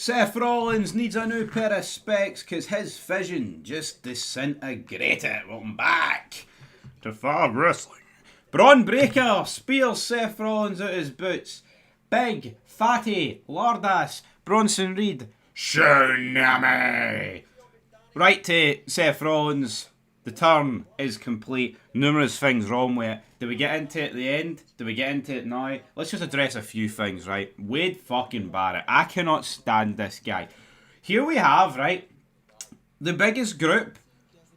Seth Rollins needs a new pair of specs because his vision just disintegrated. Welcome back to Fab Wrestling. Braun Breaker spears Seth Rollins out his boots. Big, fatty, lardass, Bronson Reed. Tsunami! Right to Seth Rollins. The turn is complete. Numerous things wrong with it. Do we get into it at the end? Do we get into it now? Let's just address a few things, right? Wade fucking Barrett. I cannot stand this guy. Here we have, right, the biggest group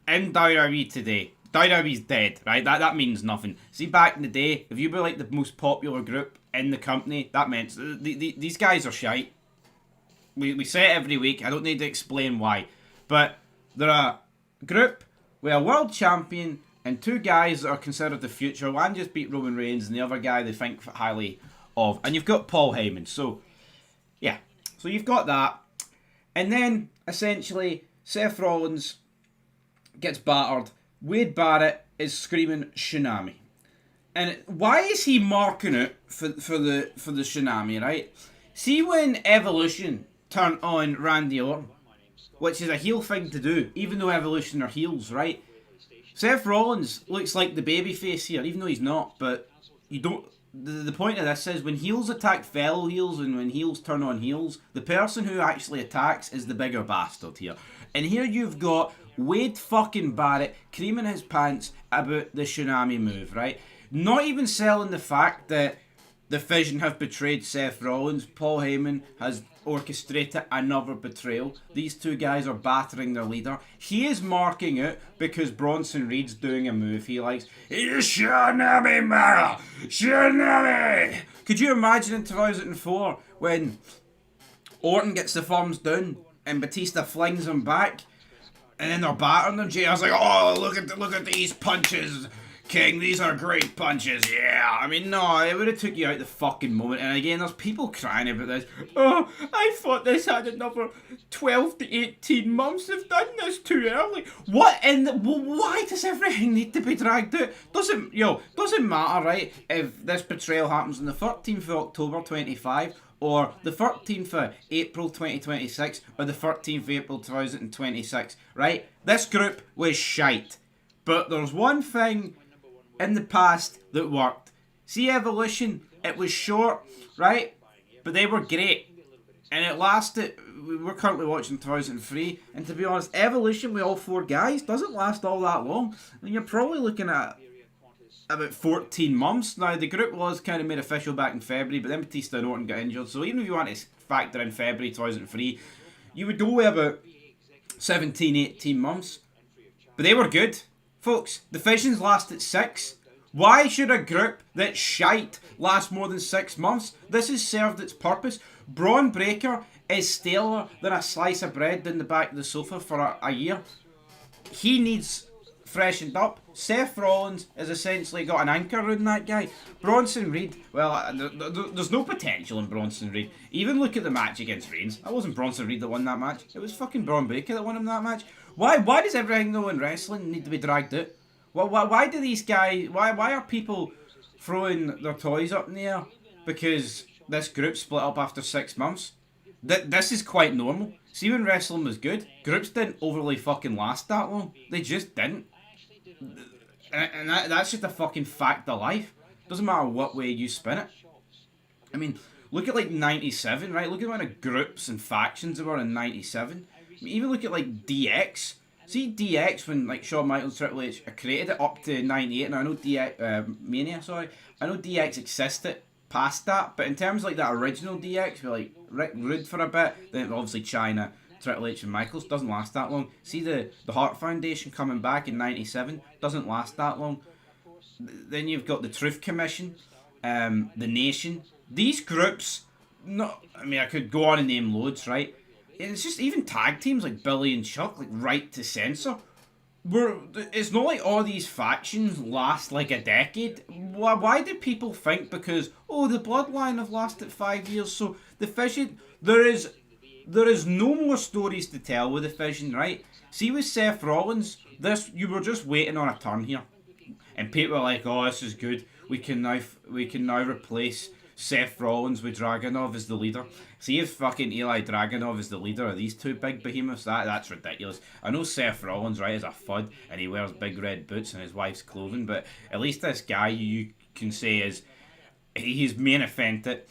in WWE today. WWE's dead, right? That means nothing. See, back in the day, if you were like the most popular group in the company, that meant these guys are shite. We say it every week. I don't need to explain why. But they're a group with a world champion and two guys that are considered the future. One just beat Roman Reigns and the other guy they think highly of. And you've got Paul Heyman. So, yeah. So you've got that. And then, essentially, Seth Rollins gets battered. Wade Barrett is screaming Tsunami. And why is he marking it for the Tsunami, right? See when Evolution turned on Randy Orton, which is a heel thing to do, even though Evolution are heels, right? Seth Rollins looks like the babyface here, even though he's not, but you don't... The point of this is when heels attack fellow heels and when heels turn on heels, the person who actually attacks is the bigger bastard here. And here you've got Wade fucking Barrett creaming his pants about the Tsunami move, right? Not even selling the fact that the Vision have betrayed Seth Rollins. Paul Heyman has orchestrated another betrayal. These two guys are battering their leader. He is marking it because Bronson Reed's doing a move he likes. Tsunami, Mara! Tsunami! Could you imagine in 2004 when Orton gets the thumbs down and Batista flings him back and then they're battering them? JR's like, oh, look at these punches. King, these are great punches, yeah. I mean, no, it would have took you out the fucking moment. And again, there's people crying about this. Oh, I thought this had another 12 to 18 months. They've done this too early. What in the... Why does everything need to be dragged out? Doesn't matter, right, if this betrayal happens on the 13th of October 25 or the 13th of April 2026 or the 13th of April 2026, right? This group was shite. But there's one thing in the past that worked. See Evolution, it was short, right? But they were great. And it lasted, we're currently watching 2003, and to be honest, Evolution with all four guys doesn't last all that long. And you're probably looking at about 14 months. Now, the group was kind of made official back in February, but then Batista and Orton got injured. So even if you want to factor in February 2003, you would go with about 17, 18 months. But they were good. Folks, the Visions lasted 6. Why should a group that's shite last more than 6 months? This has served its purpose. Braun Breaker is staler than a slice of bread down the back of the sofa for a year. He needs freshened up. Seth Rollins has essentially got an anchor around that guy. Bronson Reed, well, there's no potential in Bronson Reed. Even look at the match against Reigns. That wasn't Bronson Reed that won that match. It was fucking Braun Breaker that won him that match. Why does everything though in wrestling need to be dragged out? Why do these guys... Why are people throwing their toys up in the air because this group split up after 6 months? This is quite normal. See when wrestling was good, groups didn't overly fucking last that long. They just didn't. And that's just a fucking fact of life. Doesn't matter what way you spin it. I mean, look at like 97, right? Look at the amount of groups and factions there were in 97. I mean, even look at like DX. See DX when like Shawn Michaels, Triple H created it up to 98. Now I know DX Mania, sorry. I know DX existed past that, but in terms of like that original DX, with like Rick Rude for a bit, then obviously China, Triple H and Michaels, doesn't last that long. See the Hart Foundation coming back in 97, doesn't last that long. Then you've got the Truth Commission, the Nation. These groups, I mean I could go on and name loads, right? It's just even tag teams like Billy and Chuck, like Right to Censor. It's not like all these factions last like a decade. Why do people think because, oh, the Bloodline have lasted 5 years, so the Vision, there is no more stories to tell with the Vision, right? See with Seth Rollins, you were just waiting on a turn here. And people are like, oh, this is good. We can now replace Seth Rollins with Dragunov as the leader. See if fucking Eli Dragunov is the leader of these two big behemoths. That's ridiculous. I know Seth Rollins, right, is a fud and he wears big red boots and his wife's clothing, but at least this guy you can say is he's main evented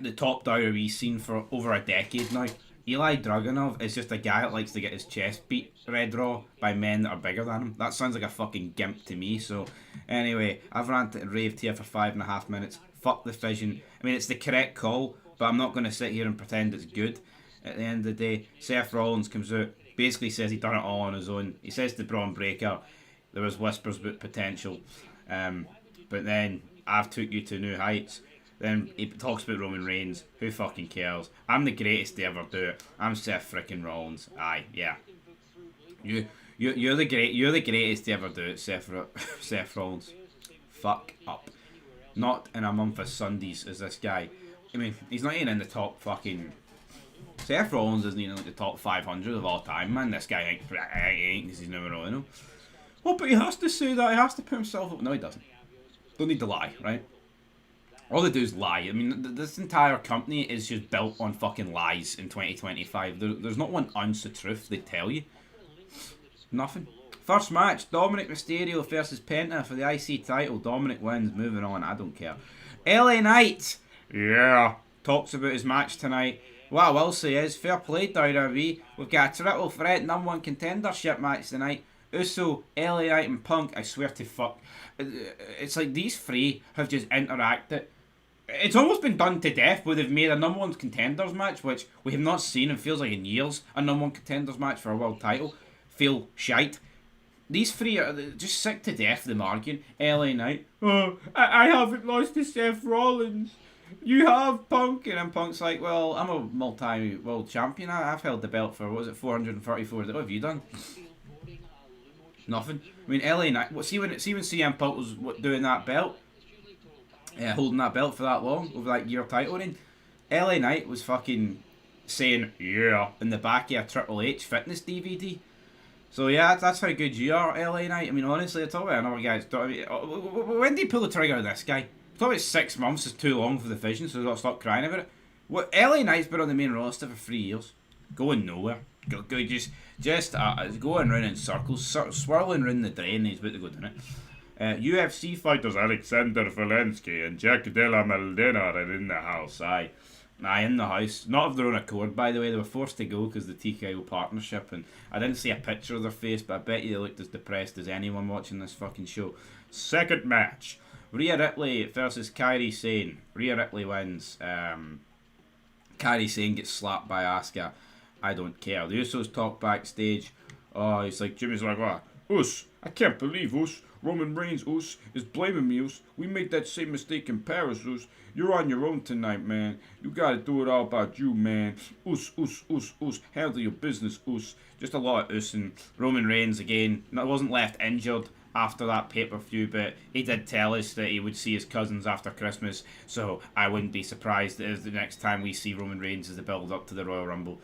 the top WWE scene for over a decade now. Eli Dragunov is just a guy that likes to get his chest beat red raw by men that are bigger than him. That sounds like a fucking gimp to me. So anyway, I've ranted and raved here for 5.5 minutes. Fuck the fission. I mean, it's the correct call, but I'm not going to sit here and pretend it's good. At the end of the day, Seth Rollins comes out, basically says he done it all on his own. He says to Braun Breaker, there was whispers about potential, but then I've took you to new heights. Then he talks about Roman Reigns. Who fucking cares? I'm the greatest to ever do it. I'm Seth frickin' Rollins. Aye, yeah. You're the greatest to ever do it, Seth Rollins. Fuck up. Not in a month of Sundays as this guy. I mean, he's not even in the top fucking. Seth Rollins isn't even in like the top 500 of all time, man. This guy ain't because he's number one. Oh, but he has to say that. He has to put himself up. No, he doesn't. Don't need to lie, right? All they do is lie. I mean, this entire company is just built on fucking lies in 2025. There's not one ounce of truth they tell you. Nothing. First match, Dominic Mysterio versus Penta for the IC title. Dominic wins. Moving on, I don't care. LA Knight, yeah, talks about his match tonight. What I will say is, fair play WWE. We've got a triple threat #1 contendership match tonight. Uso, LA Knight and Punk. I swear to fuck. It's like these three have just interacted. It's almost been done to death where they've made a #1 contenders match, which we have not seen and feels like in years. A #1 contenders match for a world title. Feel shite. These three are just sick to death of them arguing. LA Knight, oh, I haven't lost to Seth Rollins. You have, Punk. And then Punk's like, well, I'm a multi-world champion. I've held the belt for, what was it, 434. What have you done? Nothing. I mean, LA Knight, see when CM Punk was doing that belt, holding that belt for that long, over that year title reign, LA Knight was fucking saying, yeah, in the back of a Triple H fitness DVD. So yeah, that's how good you are, LA Knight. I mean, honestly, I talk about another guy. When did he pull the trigger on this guy? Probably 6 months is too long for the vision, so I'll stop crying about it. What, LA Knight's been on the main roster for 3 years, going nowhere. Go just going round in circles, swirling round the drain. He's about to go down it. UFC fighters Alexander Volensky and Jack Della Maddalena are in the house. Aye, in the house. Not of their own accord, by the way. They were forced to go because of the TKO partnership, and I didn't see a picture of their face, but I bet you they looked as depressed as anyone watching this fucking show. Second match, Rhea Ripley versus Kairi Sane. Rhea Ripley wins. Kairi Sane gets slapped by Asuka. I don't care. The Usos talk backstage. Oh, it's like Jimmy's like, what? Us, I can't believe us. Roman Reigns, us, is blaming me, us. We made that same mistake in Paris, us. You're on your own tonight, man. You gotta do it all about you, man. Us. Handle your business, us. Just a lot of us. And Roman Reigns, again, wasn't left injured after that pay-per-view, but he did tell us that he would see his cousins after Christmas, so I wouldn't be surprised if the next time we see Roman Reigns as the build-up to the Royal Rumble.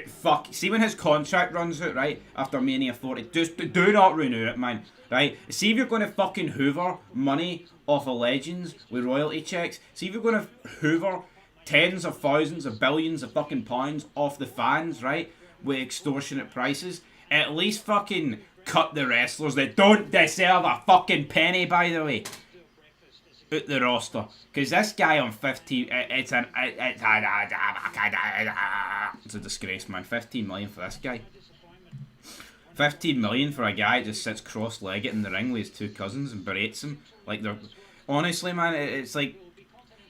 Fuck. See when his contract runs out, right, after Mania 40, just do not renew it, man, right? See if you're going to fucking hoover money off of legends with royalty checks, see if you're going to hoover tens of thousands of billions of fucking pounds off the fans, right, with extortionate prices, at least fucking cut the wrestlers that don't deserve a fucking penny, by the way, out the roster. Because this guy on 15, it's a disgrace, man. 15 million for this guy. 15 million for a guy that just sits cross-legged in the ring with his two cousins and berates them. Like they're, honestly, man, it's like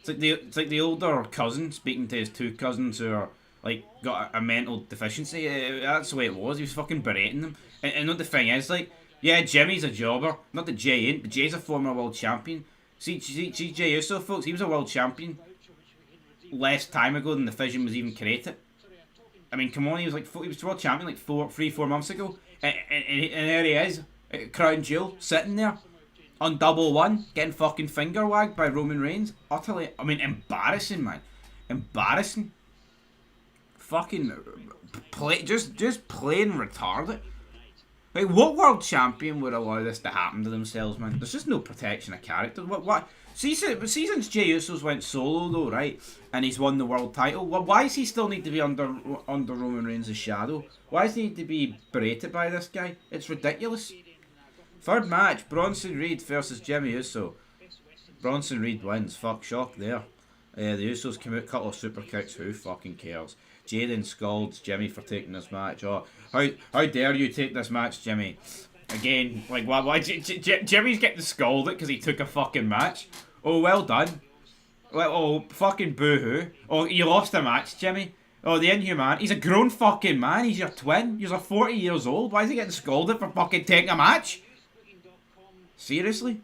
the older cousin speaking to his two cousins who are like got a mental deficiency. That's the way it was. He was fucking berating them. And the thing is, like, yeah, Jimmy's a jobber. Not that Jay ain't, but Jay's a former world champion. See Jay Uso, folks, he was a world champion less time ago than the Fission was even created. I mean, come on, he was world champion like 4 months ago. And there he is, Crown Jewel, sitting there on #1, getting fucking finger wagged by Roman Reigns. Utterly, I mean, embarrassing, man. Embarrassing. Fucking, just plain retarded. Like, what world champion would allow this to happen to themselves, man? There's just no protection of character. What? See, since Jey Uso's went solo though, right, and he's won the world title, why does he still need to be under Roman Reigns' shadow? Why does he need to be berated by this guy? It's ridiculous. Third match, Bronson Reed versus Jimmy Uso. Bronson Reed wins. Fuck, shock there. The Usos come out, couple of super kicks. Who fucking cares? Jaden scolds Jimmy for taking this match. Oh, how dare you take this match, Jimmy? Again, like, why Jimmy's getting scolded because he took a fucking match? Oh, well done. Oh, fucking boo-hoo. Oh, you lost a match, Jimmy. Oh, the Inhuman. He's a grown fucking man. He's your twin. He's 40 years old. Why is he getting scolded for fucking taking a match? Seriously?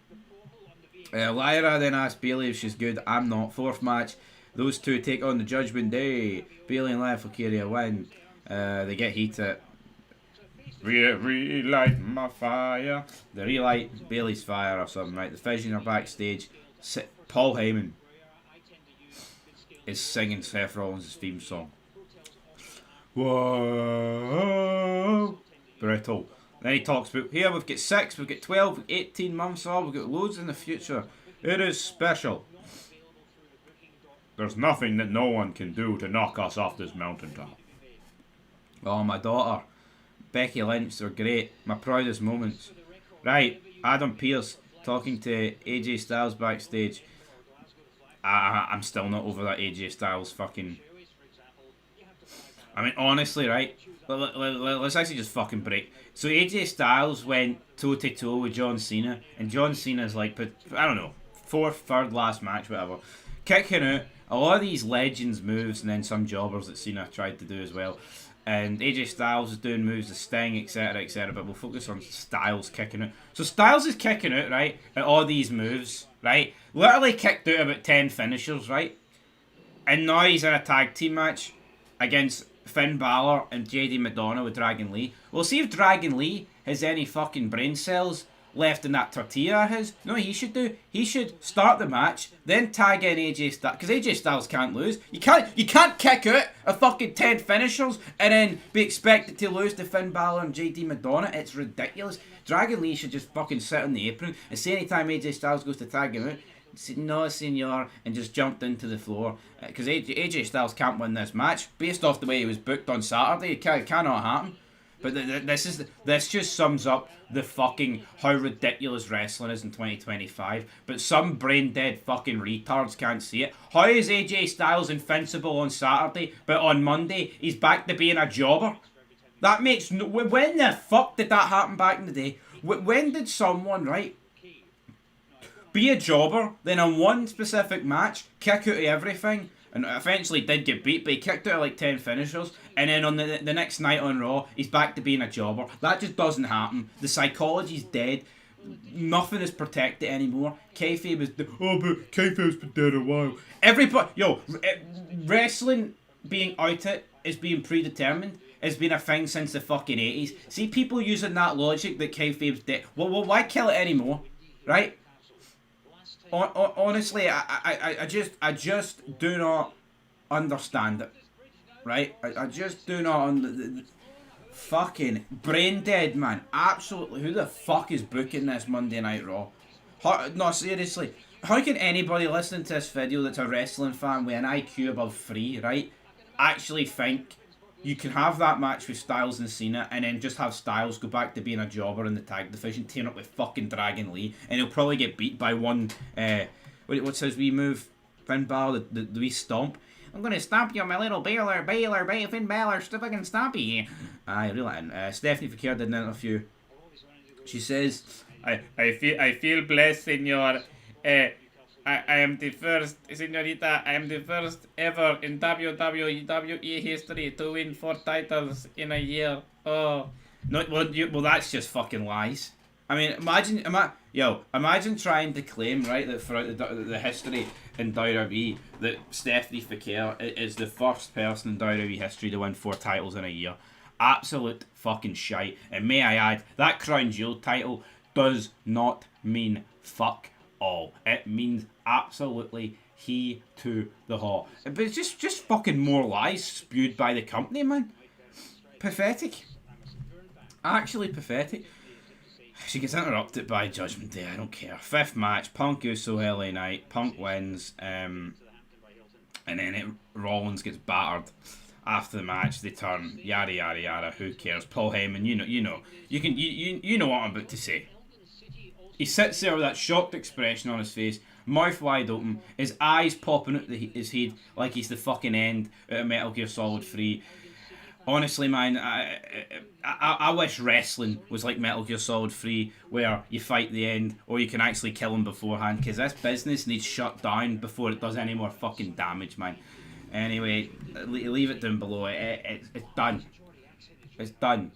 Lyra then asks Bayley if she's good. I'm not. Fourth match. Those two take on the Judgment Day. Bayley and Lyra will carry a win. They get heated. Relight my fire. They relight Bayley's fire or something, right? The Fission are backstage. Paul Heyman is singing Seth Rollins' theme song. Whoa. Brutal. Then he talks about, here we've got 6, we've got 12, we've got 18 months off, we've got loads in the future. It is special. There's nothing that no one can do to knock us off this mountaintop. Oh, my daughter. Becky Lynch, they're great. My proudest moments. Right, Adam Pearce talking to AJ Styles backstage. I'm still not over that AJ Styles fucking... I mean, honestly, right? Let's actually just fucking break. So AJ Styles went toe-to-toe with John Cena, and John Cena's like, I don't know, 4th, 3rd last match, whatever. Kicking out a lot of these Legends moves, and then some jobbers that Cena tried to do as well. And AJ Styles is doing moves, the Sting, etc., etc., but we'll focus on Styles kicking out. So Styles is kicking out, right, at all these moves, right? Literally kicked out about 10 finishers, right? And now he's in a tag team match against Finn Balor and JD Madonna with Dragon Lee. We'll see if Dragon Lee has any fucking brain cells left in that tortilla of his. No, he should do. He should start the match, then tag in AJ Styles, because AJ Styles can't lose. You can't kick out a fucking 10 finishers and then be expected to lose to Finn Balor and JD Madonna. It's ridiculous. Dragon Lee should just fucking sit on the apron and say anytime AJ Styles goes to tag him out, say, no, senor, and just jumped into the floor. Because AJ Styles can't win this match based off the way he was booked on Saturday. It cannot happen. But this just sums up the fucking how ridiculous wrestling is in 2025. But some brain dead fucking retards can't see it. How is AJ Styles invincible on Saturday, but on Monday he's back to being a jobber? That makes no... When the fuck did that happen back in the day? When did someone, right, be a jobber, then on one specific match, kick out of everything, and eventually did get beat, but he kicked out of like 10 finishers, and then on the next night on Raw, he's back to being a jobber. That just doesn't happen. The psychology's dead. Nothing is protected anymore. Kayfabe is... but kayfabe's been dead a while. Everybody... Wrestling being out it is being predetermined. It's been a thing since the fucking 80s. See, people using that logic that kayfabe's dead. Well, why kill it anymore? Right? Honestly, I just do not understand it, right? I just do not fucking brain dead, man. Absolutely, who the fuck is booking this Monday Night Raw? No, seriously, how can anybody listening to this video that's a wrestling fan with an IQ above 3, right, actually think you can have that match with Styles and Cena and then just have Styles go back to being a jobber in the tag division, team up with fucking Dragon Lee, and he'll probably get beat by one, what's his wee move? Finn Balor, the wee stomp. I'm going to stomp you, my little Baylor, Finn Balor, fucking stomp you. Aye, real and Stephanie Fakir did an interview. She says, I feel blessed, senor. I am the first, señorita, I am the first ever in WWE history to win 4 titles in a year. Oh. No, well, that's just fucking lies. I mean, imagine trying to claim, right, that throughout the history in WWE, that Stephanie Fakir is the first person in WWE history to win 4 titles in a year. Absolute fucking shite. And may I add, that Crown Jewel title does not mean fuck all. It means absolutely he to the haw. But it's just fucking more lies spewed by the company, man. Pathetic. Actually pathetic. She gets interrupted by Judgment Day. I don't care. Fifth match, Punk Uso LA Knight. Punk wins, and then Rollins gets battered. After the match, they turn. Yada yada yada. Who cares? Paul Heyman. You know. You know what I'm about to say. He sits there with that shocked expression on his face, mouth wide open, his eyes popping out his head like he's the fucking end out of Metal Gear Solid 3. Honestly, man, I wish wrestling was like Metal Gear Solid 3, where you fight the end, or you can actually kill him beforehand, because this business needs shut down before it does any more fucking damage, man. Anyway, leave it down below. It's done. It's done.